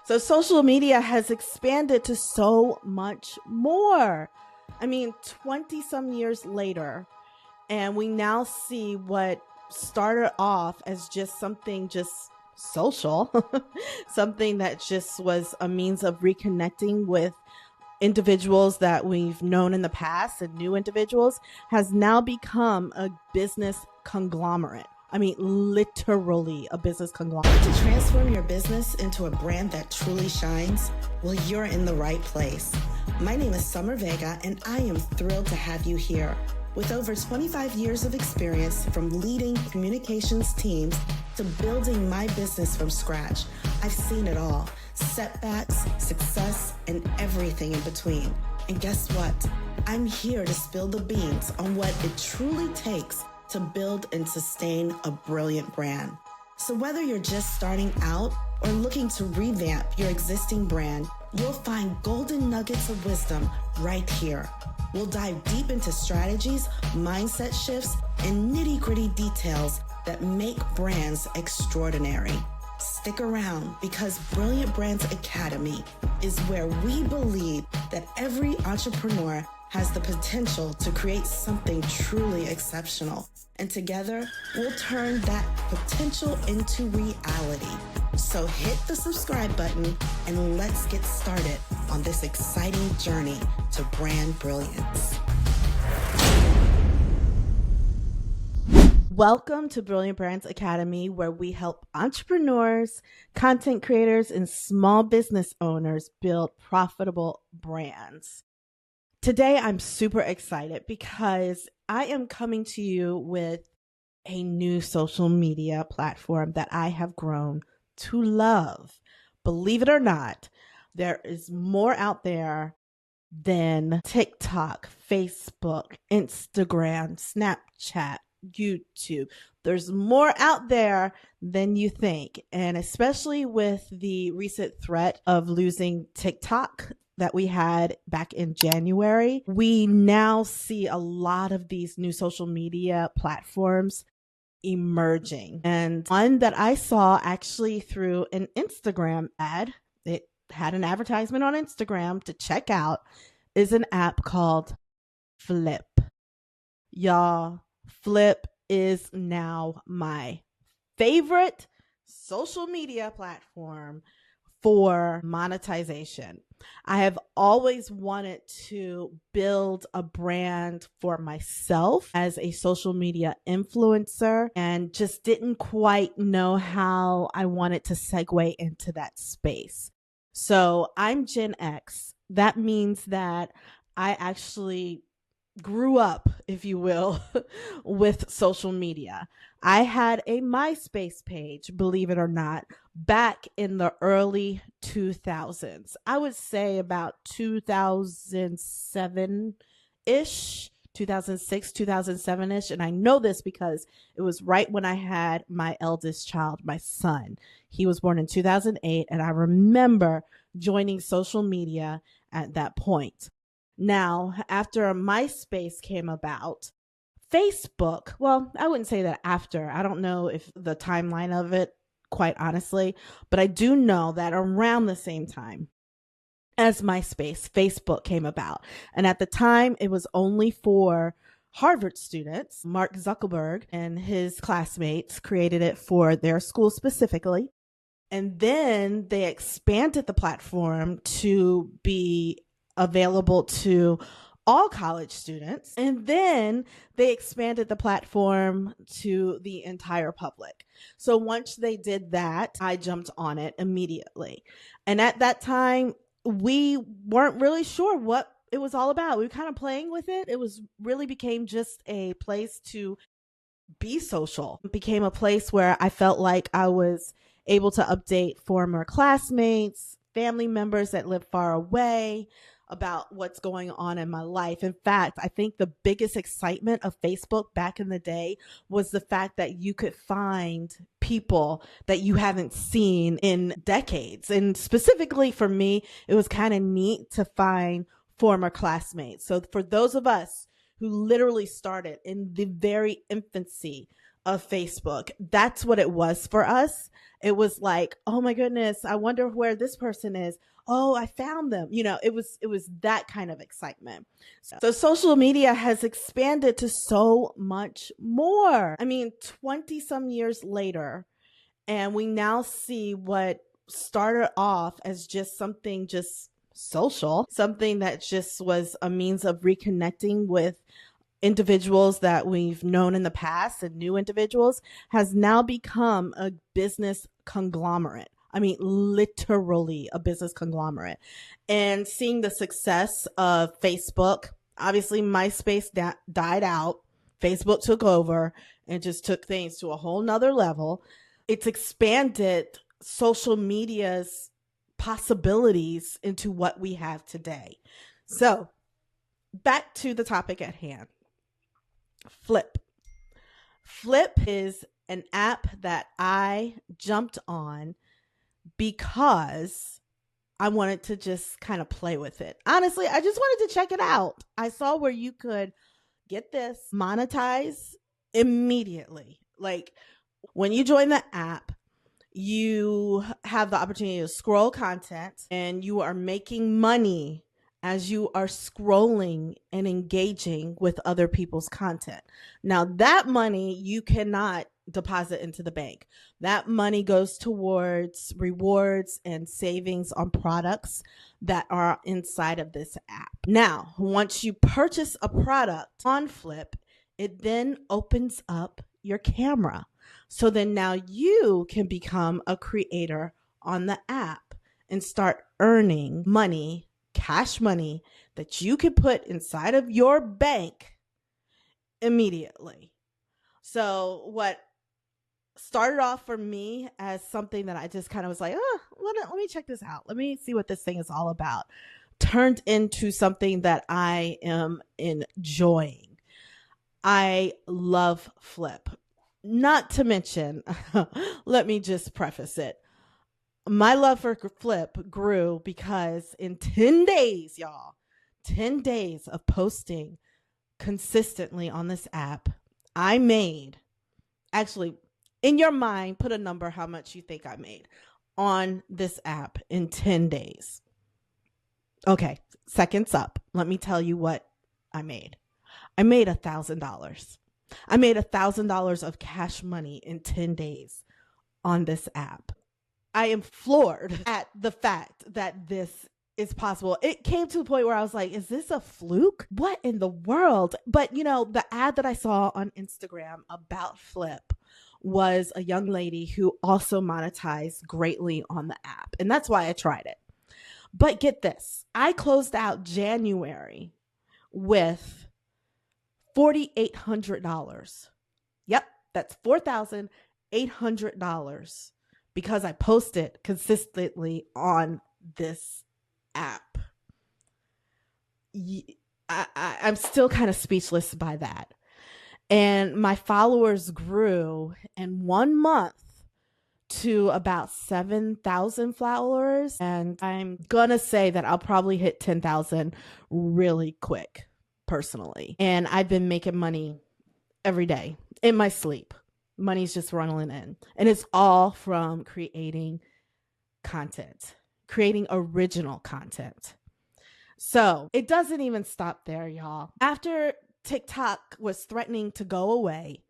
So social media has expanded to so much more. I mean, 20 some years later, and we now see what started off as just something just social, something that just was a means of reconnecting with individuals that we've known in the past and new individuals, has now become a business conglomerate. I mean, literally a business conglomerate. To transform your business into a brand that truly shines, well, you're in the right place. My name is Summer Vega, and I am thrilled to have you here. With over 25 years of experience from leading communications teams to building my business from scratch, I've seen it all. Setbacks, success, and everything in between. And guess what? I'm here to spill the beans on what it truly takes to build and sustain a brilliant brand. So whether you're just starting out or looking to revamp your existing brand, you'll find golden nuggets of wisdom right here. We'll dive deep into strategies, mindset shifts, and nitty-gritty details that make brands extraordinary. Stick around, because Brilliant Brands Academy is where we believe that every entrepreneur has the potential to create something truly exceptional. And together, we'll turn that potential into reality. So hit the subscribe button and let's get started on this exciting journey to brand brilliance. Welcome to Brilliant Brands Academy, where we help entrepreneurs, content creators, and small business owners build profitable brands. Today, I'm super excited because I am coming to you with a new social media platform that I have grown to love. Believe it or not, there is more out there than TikTok, Facebook, Instagram, Snapchat, YouTube. There's more out there than you think. And especially with the recent threat of losing TikTok that we had back in January, we now see a lot of these new social media platforms emerging. And one that I saw actually through an Instagram ad, it had an advertisement on Instagram to check out, is an app called Flip. Y'all, Flip is now my favorite social media platform for monetization. I have always wanted to build a brand for myself as a social media influencer and just didn't quite know how I wanted to segue into that space. So I'm Gen X. That means that I actually grew up, if you will, with social media. I had a MySpace page, believe it or not, back in the early 2000s. I would say about 2007-ish, 2006, 2007-ish. And I know this because it was right when I had my eldest child, my son. He was born in 2008, and I remember joining social media at that point. Now, after MySpace came about, Facebook, well, I wouldn't say that after. I don't know if the timeline of it, quite honestly, but I do know that around the same time as MySpace, Facebook came about. And at the time, it was only for Harvard students. Mark Zuckerberg and his classmates created it for their school specifically. And then they expanded the platform to be available to all college students. And then they expanded the platform to the entire public. So once they did that, I jumped on it immediately. And at that time, we weren't really sure what it was all about. We were kind of playing with it. It was really became just a place to be social. It became a place where I felt like I was able to update former classmates, family members that live far away, about what's going on in my life. In fact, I think the biggest excitement of Facebook back in the day was the fact that you could find people that you haven't seen in decades. And specifically for me, it was kind of neat to find former classmates. So for those of us who literally started in the very infancy of Facebook. That's what it was for us. It was like, oh my goodness, I wonder where this person is. Oh, I found them. It was that kind of excitement. So social media has expanded to so much more. I mean, 20 some years later, and we now see what started off as just something just social, something that just was a means of reconnecting with individuals that we've known in the past and new individuals, has now become a business conglomerate. I mean, literally a business conglomerate. And seeing the success of Facebook, obviously MySpace died out, Facebook took over and just took things to a whole nother level. It's expanded social media's possibilities into what we have today. So back to the topic at hand. Flip. Flip is an app that I jumped on because I wanted to just kind of play with it. Honestly, I just wanted to check it out. I saw where you could get this monetize immediately. Like when you join the app, you have the opportunity to scroll content and you are making money as you are scrolling and engaging with other people's content. Now, that money you cannot deposit into the bank. That money goes towards rewards and savings on products that are inside of this app. Now, once you purchase a product on Flip, it then opens up your camera. So then now you can become a creator on the app and start earning money, cash money that you can put inside of your bank immediately. So what started off for me as something that I just kind of was like, let me check this out. Let me see what this thing is all about. Turned into something that I am enjoying. I love Flip. Not to mention, let me just preface it. My love for Flip grew because in 10 days, y'all, 10 days of posting consistently on this app, I made, actually, in your mind, put a number how much you think I made on this app in 10 days. Okay, seconds up. Let me tell you what I made. I made $1,000. I made $1,000 of cash money in 10 days on this app. I am floored at the fact that this is possible. It came to the point where I was like, is this a fluke? What in the world? But the ad that I saw on Instagram about Flip was a young lady who also monetized greatly on the app. And that's why I tried it. But get this, I closed out January with $4,800. Yep, that's $4,800 because I posted consistently on this app. I'm still kind of speechless by that. And my followers grew in 1 month to about 7,000 followers. And I'm going to say that I'll probably hit 10,000 really quick, personally. And I've been making money every day in my sleep. Money's just running in. And it's all from creating content, creating original content. So it doesn't even stop there, y'all. After TikTok was threatening to go away,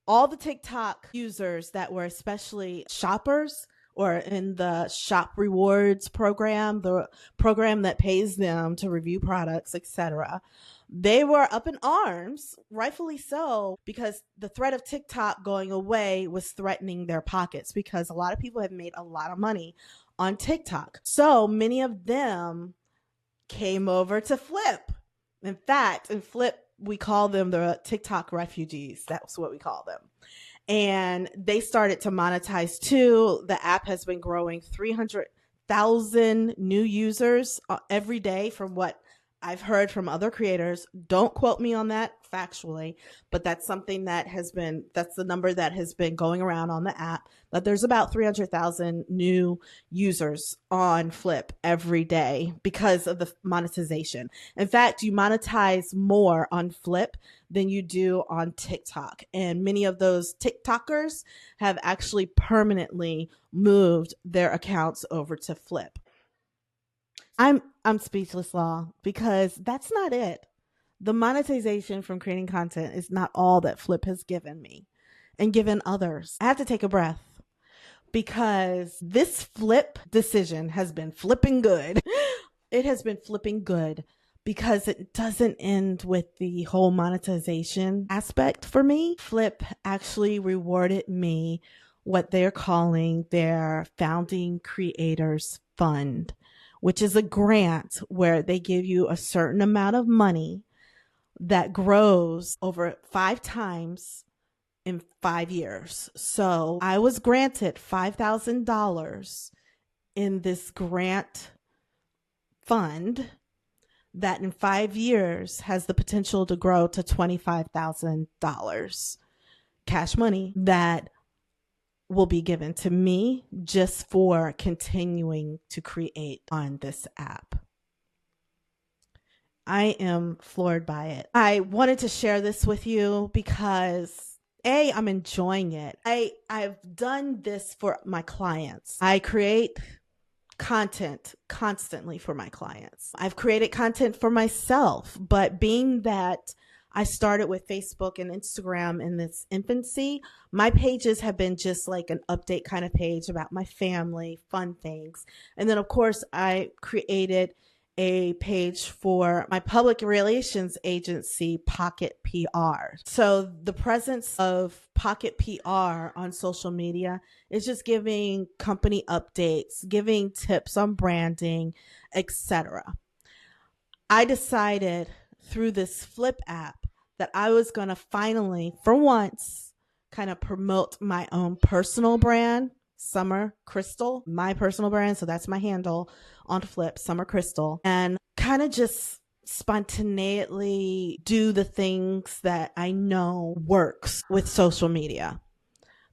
all the TikTok users that were especially shoppers or in the shop rewards program, the program that pays them to review products, etc., they were up in arms, rightfully so, because the threat of TikTok going away was threatening their pockets because a lot of people have made a lot of money on TikTok. So many of them came over to Flip. In fact, in Flip, we call them the TikTok refugees. That's what we call them. And they started to monetize too. The app has been growing 300,000 new users every day from what I've heard from other creators, don't quote me on that factually, but that's something that's the number that has been going around on the app, that there's about 300,000 new users on Flip every day because of the monetization. In fact, you monetize more on Flip than you do on TikTok. And many of those TikTokers have actually permanently moved their accounts over to Flip. I'm speechless, Law, because that's not it. The monetization from creating content is not all that Flip has given me and given others. I have to take a breath because this Flip decision has been flipping good. It has been flipping good because it doesn't end with the whole monetization aspect for me. Flip actually rewarded me what they're calling their Founding Creators Fund, which is a grant where they give you a certain amount of money that grows over 5 times in 5 years. So I was granted $5,000 in this grant fund that in 5 years has the potential to grow to $25,000 cash money that will be given to me just for continuing to create on this app. I am floored by it. I wanted to share this with you because I'm enjoying it. I've done this for my clients. I create content constantly for my clients. I've created content for myself, but being that I started with Facebook and Instagram in its infancy, my pages have been just like an update kind of page about my family, fun things. And then, of course, I created a page for my public relations agency, Pocket PR. So the presence of Pocket PR on social media is just giving company updates, giving tips on branding, etc. I decided through this Flip app that I was going to finally, for once, kind of promote my own personal brand, Summer Crystal, my personal brand. So that's my handle on Flip, Summer Crystal, and kind of just spontaneously do the things that I know works with social media,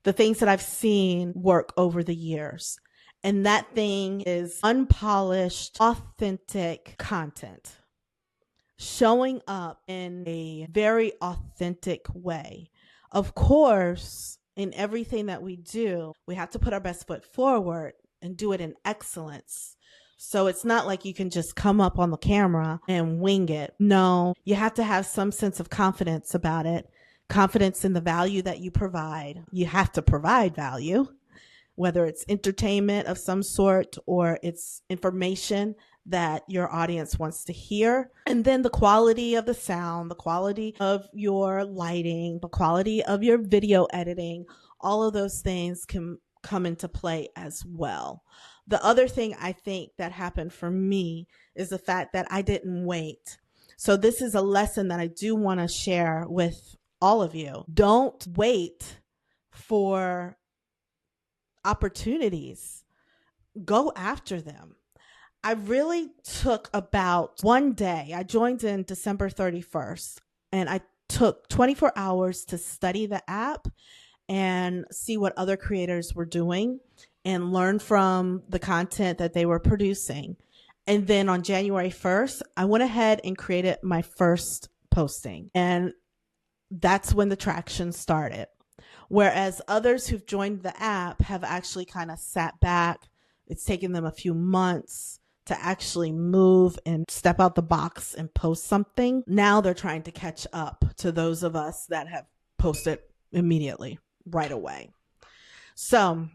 the things that I've seen work over the years. And that thing is unpolished, authentic content, showing up in a very authentic way. Of course, in everything that we do, we have to put our best foot forward and do it in excellence. So it's not like you can just come up on the camera and wing it. No, you have to have some sense of confidence about it, confidence in the value that you provide. You have to provide value, whether it's entertainment of some sort or it's information that your audience wants to hear. And then the quality of the sound, the quality of your lighting, the quality of your video editing, all of those things can come into play as well. The other thing I think that happened for me is the fact that I didn't wait. So this is a lesson that I do want to share with all of you. Don't wait for opportunities. Go after them. I really took about one day. I joined in December 31st, and I took 24 hours to study the app and see what other creators were doing and learn from the content that they were producing. And then on January 1st, I went ahead and created my first posting. And that's when the traction started. Whereas others who've joined the app have actually kind of sat back. It's taken them a few months to actually move and step out the box and post something. Now they're trying to catch up to those of us that have posted immediately, right away. So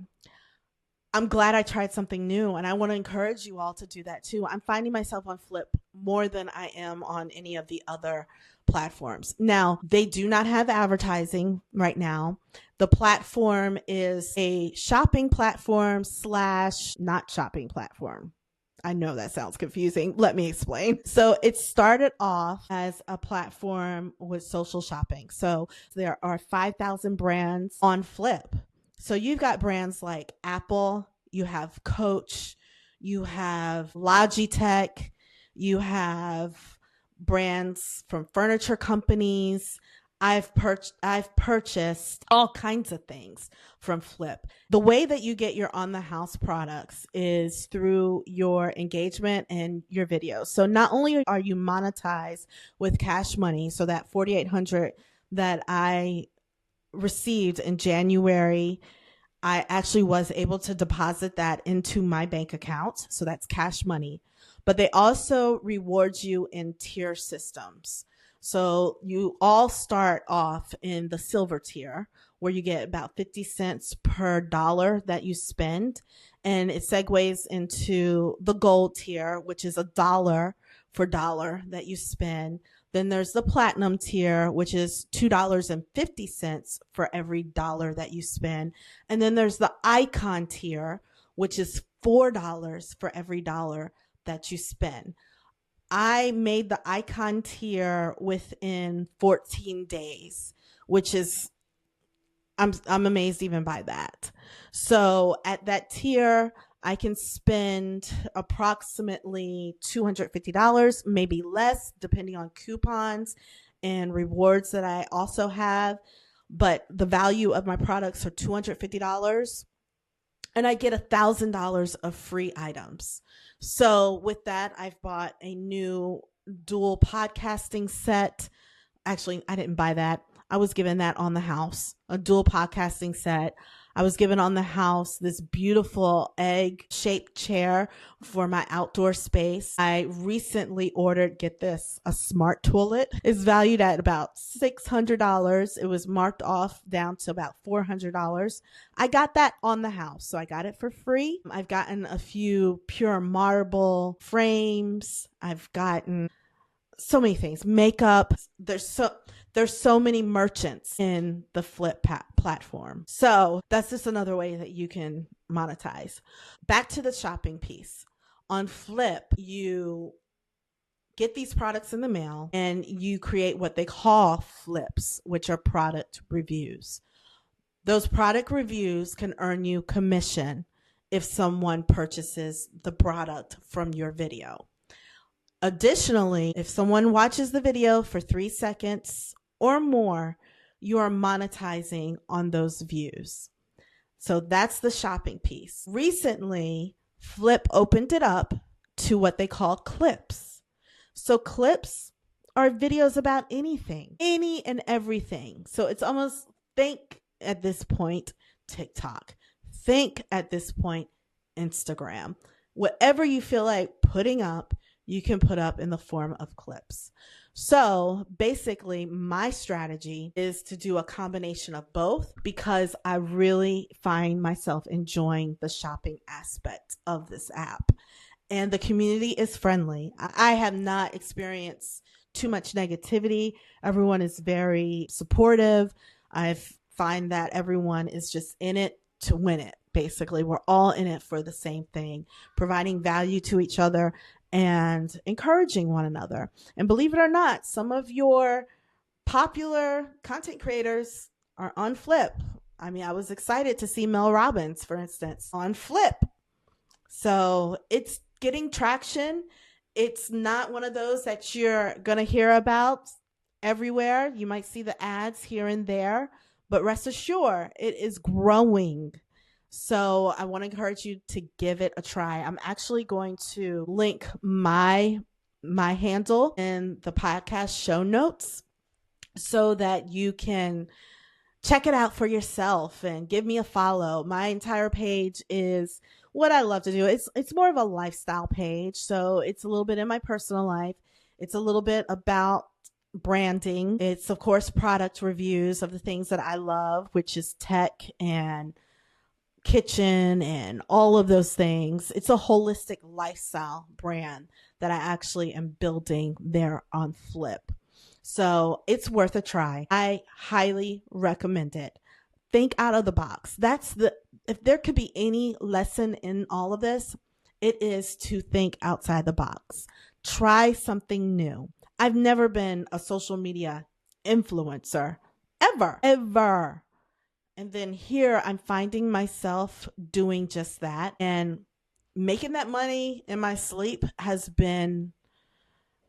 I'm glad I tried something new, and I want to encourage you all to do that too. I'm finding myself on Flip more than I am on any of the other platforms. Now, they do not have advertising right now. The platform is a shopping platform / not shopping platform. I know that sounds confusing. Let me explain. So it started off as a platform with social shopping. So there are 5,000 brands on Flip. So you've got brands like Apple, you have Coach, you have Logitech, you have brands from furniture companies. I've purchased all kinds of things from Flip. The way that you get your on the house products is through your engagement and your videos. So not only are you monetized with cash money, so that 4,800 that I received in January, I actually was able to deposit that into my bank account. So that's cash money. But they also reward you in tier systems. So you all start off in the silver tier where you get about 50 cents per dollar that you spend. And it segues into the gold tier, which is $1 for dollar that you spend. Then there's the platinum tier, which is $2.50 for every dollar that you spend. And then there's the icon tier, which is $4 for every dollar that you spend. I made the icon tier within 14 days, which is I'm amazed even by that. So at that tier, I can spend approximately $250, maybe less, depending on coupons and rewards that I also have. But the value of my products are $250, and I get $1,000 of free items. So with that, I've bought a new dual podcasting set. Actually, I didn't buy that. I was given that on the house, a dual podcasting set. I was given on the house this beautiful egg-shaped chair for my outdoor space. I recently ordered, get this, a smart toilet. It's valued at about $600. It was marked off down to about $400. I got that on the house, so I got it for free. I've gotten a few pure marble frames. I've gotten so many things, makeup. There's so many merchants in the Flip platform. So that's just another way that you can monetize. Back to the shopping piece. On Flip, you get these products in the mail and you create what they call flips, which are product reviews. Those product reviews can earn you commission if someone purchases the product from your video. Additionally, if someone watches the video for 3 seconds or more, you are monetizing on those views. So that's the shopping piece. Recently, Flip opened it up to what they call clips. So clips are videos about anything, any and everything. So it's almost, think at this point, TikTok. Think at this point, Instagram. Whatever you feel like putting up, you can put up in the form of clips. So basically, my strategy is to do a combination of both because I really find myself enjoying the shopping aspect of this app. And the community is friendly. I have not experienced too much negativity. Everyone is very supportive. I find that everyone is just in it to win it. Basically, we're all in it for the same thing, providing value to each other and encouraging one another. And believe it or not, some of your popular content creators are on Flip. I mean, I was excited to see Mel Robbins, for instance, on Flip. So it's getting traction. It's not one of those that you're going to hear about everywhere. You might see the ads here and there, but rest assured, it is growing. So I want to encourage you to give it a try. I'm actually going to link my handle in the podcast show notes so that you can check it out for yourself and give me a follow. My entire page is what I love to do. It's more of a lifestyle page. So it's a little bit in my personal life. It's a little bit about branding. It's, of course, product reviews of the things that I love, which is tech and kitchen and all of those things. It's a holistic lifestyle brand that I actually am building there on Flip. So it's worth a try. I highly recommend it. Think out of the box. If there could be any lesson in all of this, it is to think outside the box. Try something new. I've never been a social media influencer ever. And then here I'm finding myself doing just that, and making that money in my sleep has been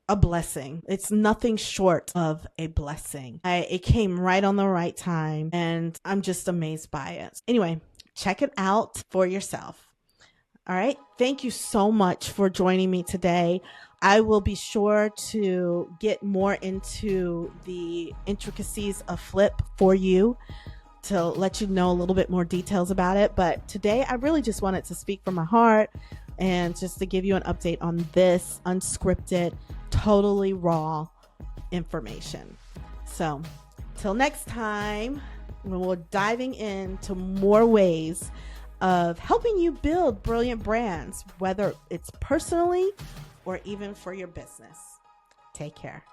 a blessing. It's nothing short of a blessing. It came right on the right time, and I'm just amazed by it. Anyway, check it out for yourself. All right. Thank you so much for joining me today. I will be sure to get more into the intricacies of Flip for you to let you know a little bit more details about it. But today I really just wanted to speak from my heart and just to give you an update on this unscripted, totally raw information. So till next time, we're diving into more ways of helping you build brilliant brands, whether it's personally or even for your business. Take care.